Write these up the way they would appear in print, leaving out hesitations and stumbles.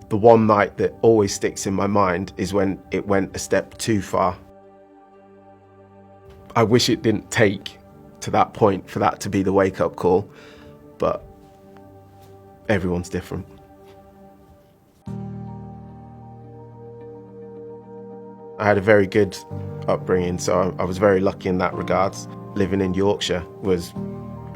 The one night that always sticks in my mind is when it went a step too far. I wish it didn't take to that point for that to be the wake-up call, but everyone's different. I had a very good upbringing, so I was very lucky in that regards. Living in Yorkshire was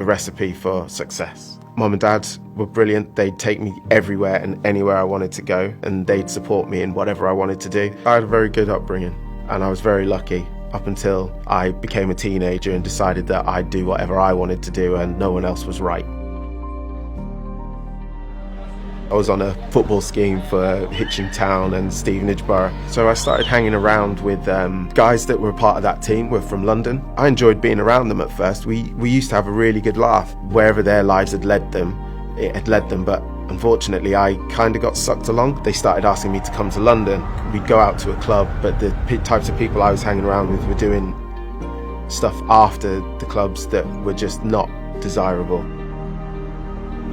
a recipe for success. Mum and Dad were brilliant. They'd take me everywhere and anywhere I wanted to go, and they'd support me in whatever I wanted to do. I had a very good upbringing, and I was very lucky up until I became a teenager and decided that I'd do whatever I wanted to do and no one else was right. I was on a football scheme for Hitchin Town and Stevenage Borough, so I started hanging around with guys that were a part of that team, were from London. I enjoyed being around them at first. We used to have a really good laugh. Wherever their lives had led them, it had led them, but unfortunately I kind of got sucked along. They started asking me to come to London. We'd go out to a club, but the types of people I was hanging around with were doing stuff after the clubs that were just not desirable.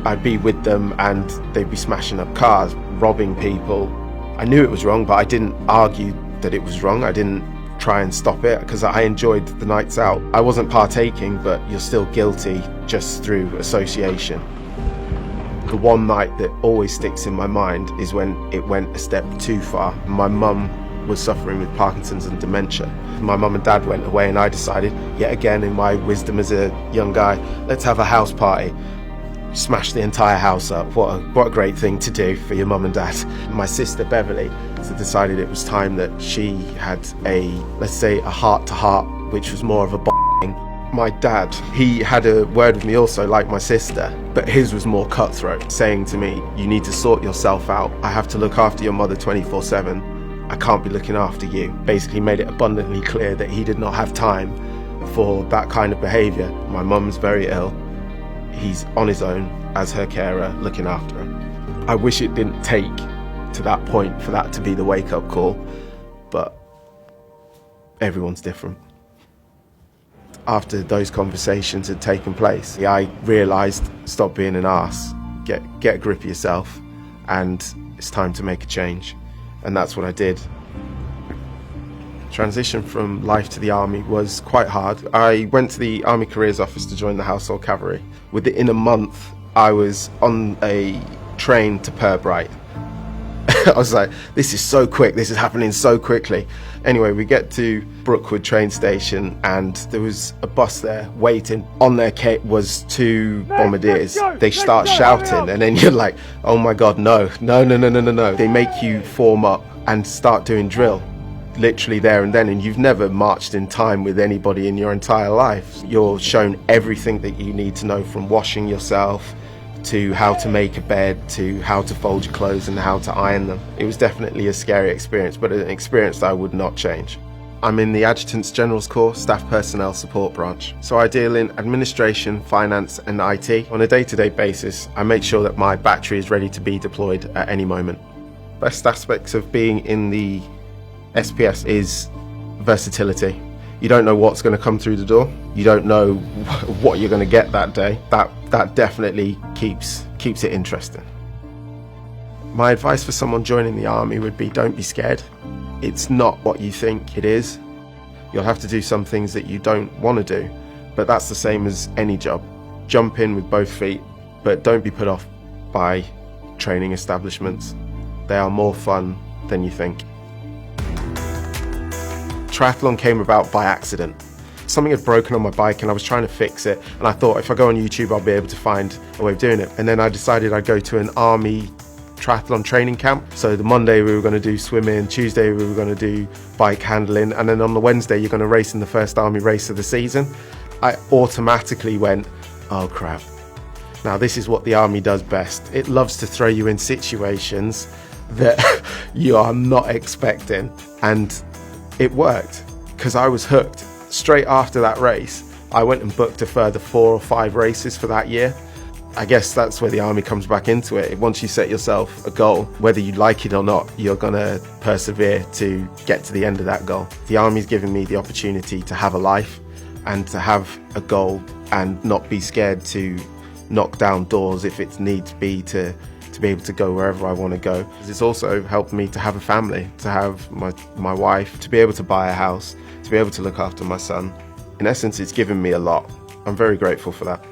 I'd be with them and they'd be smashing up cars, robbing people. I knew it was wrong, but I didn't argue that it was wrong. I didn't try and stop it because I enjoyed the nights out. I wasn't partaking, but you're still guilty just through association. The one night that always sticks in my mind is when it went a step too far. My mum was suffering with Parkinson's and dementia. My mum and dad went away and I decided, yet again in my wisdom as a young guy, let's have a house party. Smash the entire house up. What a great thing to do for your mum and dad. My sister Beverly decided it was time that she had let's say a heart-to-heart, which was more of a b***ing. My dad, he had a word with me also, like my sister, but his was more cutthroat, saying to me, you need to sort yourself out. I have to look after your mother 24/7. I can't be looking after you. Basically made it abundantly clear that he did not have time for that kind of behaviour. My mum's very ill. He's on his own as her carer, looking after her. I wish it didn't take to that point for that to be the wake-up call, but everyone's different. After those conversations had taken place, I realised, stop being an arse, get a grip of yourself, and it's time to make a change. And that's what I did. Transition from life to the army was quite hard. I went to the Army Careers Office to join the Household Cavalry. Within a month, I was on a train to Pirbright. I was like, this is so quick, this is happening so quickly. Anyway, we get to Brookwood train station and there was a bus there waiting. On their kit was two bombardiers. They start shouting and then you're like, oh my God, no. They make you form up and start doing drill. Literally there and then, and you've never marched in time with anybody in your entire life. You're shown everything that you need to know, from washing yourself to how to make a bed to how to fold your clothes and how to iron them. It was definitely a scary experience, but an experience that I would not change. I'm in the Adjutant's General's Corps Staff Personnel Support Branch. So I deal in administration, finance and IT. On a day-to-day basis, I make sure that my battery is ready to be deployed at any moment. Best aspects of being in the SPS is versatility. You don't know what's going to come through the door. You don't know what you're going to get that day. That definitely keeps it interesting. My advice for someone joining the army would be, don't be scared. It's not what you think it is. You'll have to do some things that you don't want to do, but that's the same as any job. Jump in with both feet, but don't be put off by training establishments. They are more fun than you think. Triathlon came about by accident. Something had broken on my bike and I was trying to fix it, and I thought if I go on YouTube I'll be able to find a way of doing it. And then I decided I'd go to an army triathlon training camp. So the Monday we were going to do swimming, Tuesday we were going to do bike handling, and then on the Wednesday you're going to race in the first army race of the season. I automatically went, oh crap. Now this is what the army does best. It loves to throw you in situations that you are not expecting, and it worked because I was hooked. Straight after that race, I went and booked a further 4 or 5 races for that year. I guess that's where the army comes back into it. Once you set yourself a goal, whether you like it or not, you're gonna persevere to get to the end of that goal. The army's given me the opportunity to have a life and to have a goal and not be scared to knock down doors if it needs be to to be able to go wherever I want to go. It's also helped me to have a family, to have my wife, to be able to buy a house, to be able to look after my son. In essence, it's given me a lot. I'm very grateful for that.